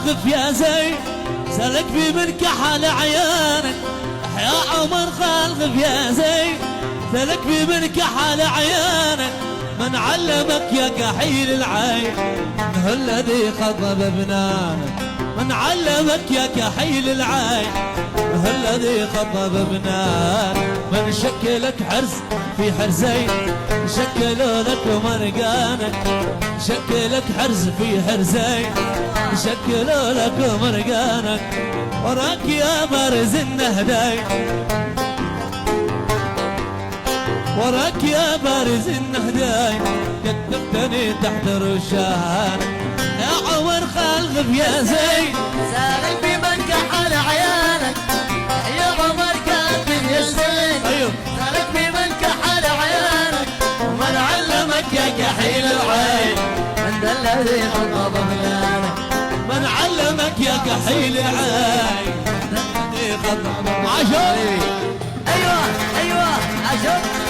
خالغف يا زين سلك بي من كحل عيانك يا عمر خالغف يا زين سلك بي من كحل عيانك من علمك يا كحيل العين الذي خضب بنانك من علمك يا كحيل العين الذي خضب بنانك من شكلك حرز في حرزين شكلوا لك مرقانك شكلك حرز في حرزين شكلوا لك مرقانك وراك يا بارز النهدين وراك يا بارز النهدين كتبتني تحت رشانك يا عمر خالغف يا زين سالك بمن كحل عيانك يا عمر كاتب يا زين سالك بمن كحل عيانك ومن علمك يا كحيل العين من ذا الذي خطب بنانك من علمك يا كحيل العين الذي خطب عشر ايوه عشر